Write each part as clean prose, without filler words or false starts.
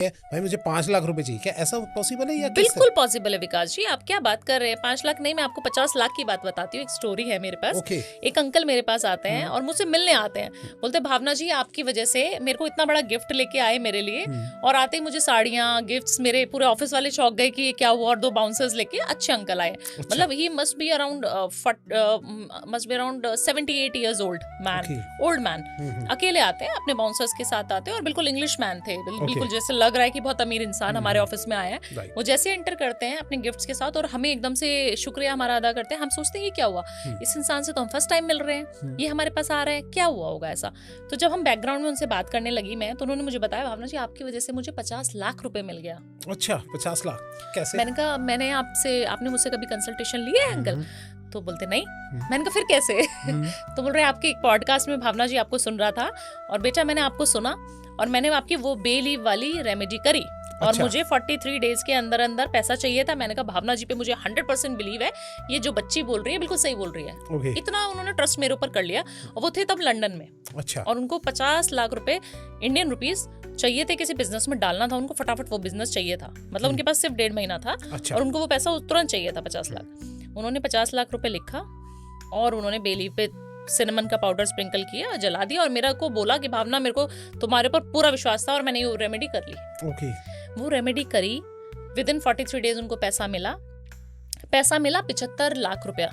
भाई मुझे 5 लाख रुपए चाहिए, क्या ऐसा पॉसिबल है या बिल्कुल पॉसिबल है विकास जी, आप क्या बात कर रहे हैं। 5 लाख नहीं, मैं आपको 50 लाख की बात बताती हूँ। एक स्टोरी है मेरे पास। ओके। एक अंकल मेरे पास आते हैं और मुझसे मिलने आते हैं। बोलते भावना जी आपकी वजह से मेरे को इतना बड़ा गिफ्ट लेके आए मेरे लिए, और आते ही मुझे साड़ियाँ गिफ्ट्स, मेरे पूरे ऑफिस वाले चौंक गए कि ये क्या हुआ, और 2 बाउंसर्स लेके अच्छे अंकल आए। मतलब he must be around 78 years old man. अकेले आते हैं, अपने बाउंसर्स के साथ आते हैं, और बिल्कुल इंग्लिश मैन थे। बिल्कुल जैसे लग रहा है कि बहुत अमीर इंसान हमारे ऑफिस में आया है। वो जैसे एंटर करते हैं अपने गिफ्ट्स के साथ और हमें एकदम से शुक्रिया हमारा अदा करते हैं। हम सोचते हैं ये क्या हुआ, इस इंसान से तो हम फर्स्ट टाइम मिल रहे हैं, ये हमारे पास आ रहा है, क्या हुआ होगा ऐसा। तो जब हम बैकग्राउंड में उनसे बात करने लगी मैं, तो उन्होंने मुझे बताया भावना जी आपकी वजह से मुझे 50 लाख रुपए मिल गया। अच्छा, 50 लाख कैसे? मैंने कहा आपने मुझसे कभी कंसल्टेशन लिया है अंकल? तो बोलते नहीं। मैंने कहा फिर कैसे? तो बोल रहे आपके एक पॉडकास्ट में भावना जी आपको सुन रहा था, और बेटा मैंने आपको सुना और मैंने आपकी वो बे लीव वाली रेमेडी करी, और मुझे 43 डेज के अंदर अंदर पैसा चाहिए था। मैंने कहा भावना जी पे मुझे 100% बिलीव है, ये जो बच्ची बोल रही है बिल्कुल सही बोल रही है। इतना उन्होंने ट्रस्ट मेरे ऊपर कर लिया, और वो थे तब लंदन में। अच्छा। और उनको 50 लाख रुपए इंडियन रुपीस चाहिए थे, किसी बिजनेस में डालना था उनको, फटाफट वो बिजनेस चाहिए था। मतलब उनके पास सिर्फ 1.5 महीना था। अच्छा। और उनको वो पैसा तुरंत चाहिए था, 50 लाख। उन्होंने 50 लाख रुपए लिखा, और उन्होंने बेलीफ पे सिनेमन का पाउडर स्प्रिंकल किया, जला दिया, और मेरा को बोला कि भावना मेरे को तुम्हारे ऊपर पूरा विश्वास था, और मैंने ये रेमेडी कर ली। ओके। वो रेमेडी करी, विद इन 43 डेज उनको पैसा मिला 75 लाख रुपया।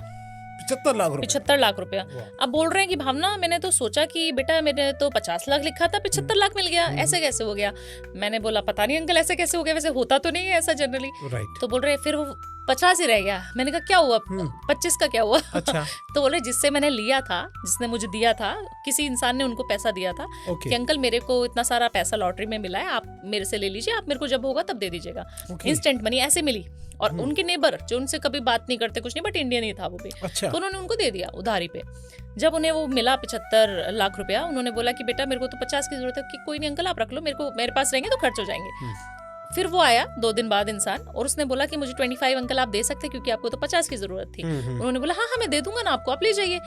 75 लाख रुपया। अब बोल रहे हैं कि भावना मैंने तो सोचा कि बेटा मैंने तो 50 लाख लिखा था, 75 लाख मिल गया, ऐसे कैसे हो गया? मैंने बोला पता नहीं अंकल ऐसे कैसे हो गया, वैसे होता तो नहीं है ऐसा जनरली। तो बोल रहे फिर वो 50 ही रह गया। मैंने कहा क्या हुआ, 25 का क्या हुआ? अच्छा। तो बोले जिससे मैंने लिया था, जिसने मुझे दिया था, किसी इंसान ने उनको पैसा दिया था कि अंकल मेरे को इतना सारा पैसा लॉटरी में मिला है, आप मेरे से ले लीजिए, आप मेरे को जब होगा तब दे दीजिएगा। इंस्टेंट मनी ऐसे मिली। और उनके नेबर जो उनसे कभी बात नहीं करते कुछ नहीं, बट इंडियन ही था वो भी। अच्छा। तो उन्होंने उनको दे दिया उधारी पे। जब उन्हें वो मिला 75 लाख रुपया, उन्होंने बोला कि बेटा मेरे को तो 50 की जरूरत है। कि कोई नहीं अंकल आप रख लो, मेरे पास रहेंगे तो खर्च हो जाएंगे। फिर वो आया 2 दिन बाद इंसान, और उसने बोला कि मुझे 25 अंकल आप दे सकते क्योंकि आपको तो 50 की जरूरत थी। उन्होंने बोला हाँ मैं दे दूंगा ना आपको, आप ले जाइए।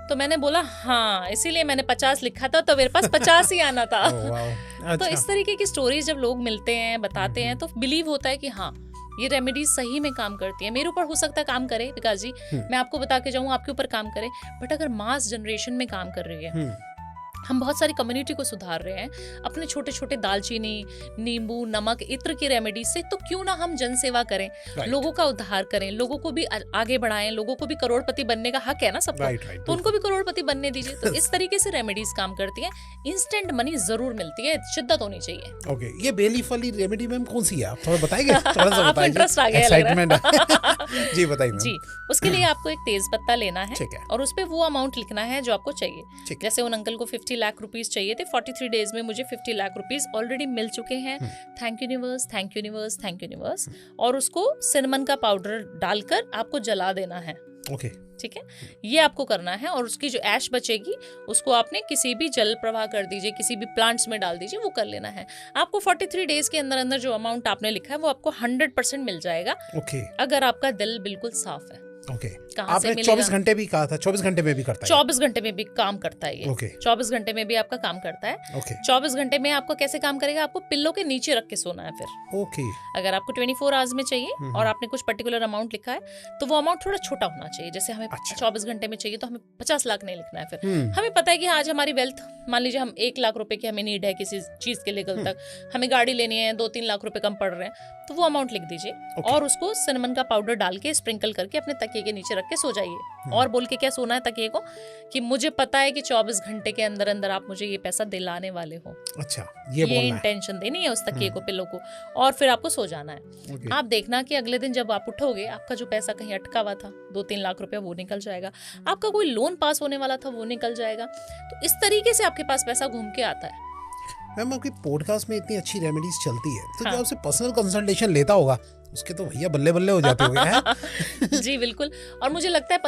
तो मैंने बोला हाँ इसीलिए मैंने 50 लिखा था, तो मेरे पास 50 ही आना था। तो इस तरीके की स्टोरीज जब लोग मिलते हैं, बताते हैं, तो बिलीव होता है कि हाँ ये रेमेडीज सही में काम करती है। मेरे ऊपर हो सकता है काम करे विकास जी, मैं आपको बता के जाऊँ आपके ऊपर काम करे, बट अगर मास जनरेशन में काम कर रही है, हम बहुत सारी कम्युनिटी को सुधार रहे हैं अपने छोटे छोटे दालचीनी, नींबू, नमक, इत्र की रेमेडी से, तो क्यों ना हम जन सेवा करें, लोगों का उद्धार करें, लोगों को भी आगे बढ़ाएं। लोगों को भी करोड़पति बनने का हक है ना सबको, तो उनको भी करोड़पति बनने दीजिए। तो इस तरीके से रेमेडीज काम करती हैं। इंस्टेंट मनी जरूर मिलती है, शिद्दत होनी चाहिए। ओके, ये बेलीफ वाली रेमेडी मैम कौन सी है, आप थोड़ा बताएंगे? आपको इंटरेस्ट आ गया एक्साइटमेंट है। जी बताइए जी। उसके लिए आपको एक तेज पत्ता लेना है, और उस पे वो अमाउंट लिखना है जो आपको चाहिए। जैसे उन अंकल को 50 लाख रुपीस चाहिए थे, 43 डेज में मुझे 50 लाख रुपीस ऑलरेडी मिल चुके हैं। Thank universe, thank universe, thank universe. और उसको सिनेमन का पाउडर डालकर आपको जला देना है। ओके, ठीक है, ये आपको करना है। और उसकी जो ऐश बचेगी उसको आपने किसी भी जल प्रवाह कर दीजिए, किसी भी प्लांट्स में डाल दीजिए, वो कर लेना है। आपको 43 डेज के अंदर अंदर जो अमाउंट आपने लिखा है वो आपको 100% मिल जाएगा। ओके। अगर आपका दिल बिल्कुल साफ है। ओके। आपने 24 घंटे भी कहा था, 24 घंटे में भी करता है? 24 घंटे में भी काम करता है ये। ओके। 24 घंटे में भी आपका काम करता है। ओके। 24 घंटे में आपको कैसे काम करेगा, आपको पिल्लो के नीचे रख के सोना है फिर। ओके। अगर आपको 24 आवर्स में चाहिए और आपने कुछ पर्टिकुलर अमाउंट लिखा है, तो वो अमाउंट थोड़ा छोटा होना चाहिए। जैसे हमें 24 घंटे में चाहिए तो हमें 50 लाख नहीं लिखना है। फिर हमें पता है कि आज हमारी वेल्थ, मान लीजिए हम 1 लाख रुपए की हमें नीड है किसी चीज के लिए, कल तक हमें गाड़ी लेनी है, 2-3 लाख रुपए कम पड़ रहे हैं, तो वो अमाउंट लिख दीजिए। और उसको सिनेमन का पाउडर डाल के स्प्रिंकल करके अपने तकिए के नीचे रख के सो जाइए। और बोल के क्या सोना है तकिए को, कि मुझे पता है कि 24 घंटे के अंदर अंदर आप मुझे ये पैसा दिलाने वाले हो। अच्छा, ये इंटेंशन देनी है उस तकिए को, पिल्लो को, और फिर आपको सो जाना है। आप देखना कि अगले दिन जब आप उठोगे, आपका जो पैसा कहीं अटका हुआ था 2-3 लाख रुपया, वो निकल जाएगा। आपका कोई लोन पास होने वाला था, वो निकल जाएगा। तो इस तरीके से आपके पास पैसा घूम के आता है। मैम आपकी पॉडकास्ट में इतनी अच्छी रेमेडीज चलती है, तो जो आपसे पर्सनल कंसल्टेशन लेता होगा उसके तो भैया बल्ले बल्ले हो जाते होंगे। जी बिल्कुल। और मुझे लगता है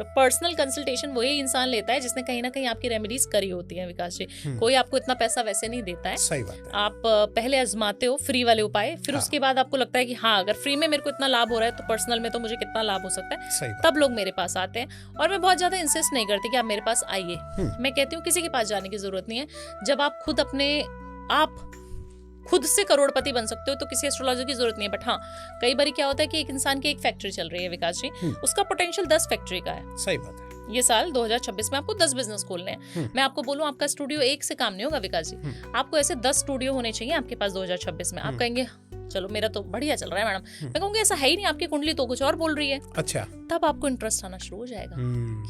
पर्सनल कंसल्टेशन वही इंसान लेता है जिसने कहीं ना कहीं आपकी रेमेडीज करी होती है विकास जी। कोई आपको इतना पैसा वैसे नहीं देता है। सही बात है। आप पहले आजमाते हो फ्री वाले उपाय, फिर उसके बाद आपको लगता है कि हाँ अगर फ्री में मेरे को इतना लाभ हो रहा है तो पर्सनल में तो मुझे कितना लाभ हो सकता है, तब लोग मेरे पास आते हैं। और मैं बहुत ज्यादा इंसिस्ट नहीं करती कि आप मेरे पास आइए। मैं कहती हूँ किसी के पास जाने की जरूरत नहीं है। जब आप खुद अपने आप खुद से करोड़पति बन सकते हो, तो किसी एस्ट्रोलॉजर की जरूरत नहीं है। बट हाँ, कई बार क्या होता है कि एक इंसान की एक फैक्ट्री चल रही है विकास जी, उसका पोटेंशियल 10 फैक्ट्री का है। सही बात है। ये साल 2026 में आपको 10 बिजनेस खोलने हैं। मैं आपको बोलूं, आपका स्टूडियो एक से काम नहीं होगा विकास जी, आपको ऐसे 10 स्टूडियो होने चाहिए आपके पास 2026 में। आप कहेंगे चलो मेरा तो बढ़िया चल रहा है मैडम, मैं कहूँगी ऐसा है ही नहीं, आपकी कुंडली तो कुछ और बोल रही है। अच्छा, तब आपको इंटरेस्ट आना शुरू हो जाएगा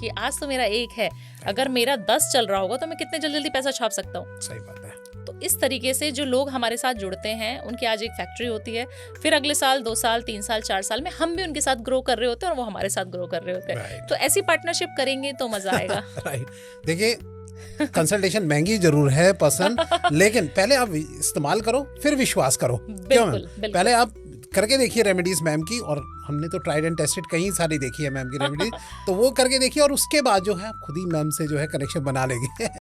कि आज तो मेरा एक है, अगर मेरा 10 चल रहा होगा तो मैं कितने जल्दी पैसा छाप सकता हूँ। सही बात है। तो इस तरीके से जो लोग हमारे साथ जुड़ते हैं, उनकी आज एक फैक्ट्री होती है, फिर अगले साल 2 साल 3 साल 4 साल में हम भी उनके साथ ग्रो कर रहे होते हैं और वो हमारे साथ ग्रो कर रहे होते हैं। तो ऐसी पार्टनरशिप करेंगे तो मजा आएगा। राइट। देखिए, कंसल्टेशन महंगी जरूर है पर्सन, लेकिन पहले आप इस्तेमाल करो फिर विश्वास करो। क्यों मैम? पहले आप करके देखिए रेमेडीज मैम की, और हमने तो ट्राइड एंड टेस्टेड कई सारी देखी है मैम की रेमेडीज, तो वो करके देखिए और उसके बाद जो है आप खुद ही मैम से जो है कनेक्शन बना लेंगे।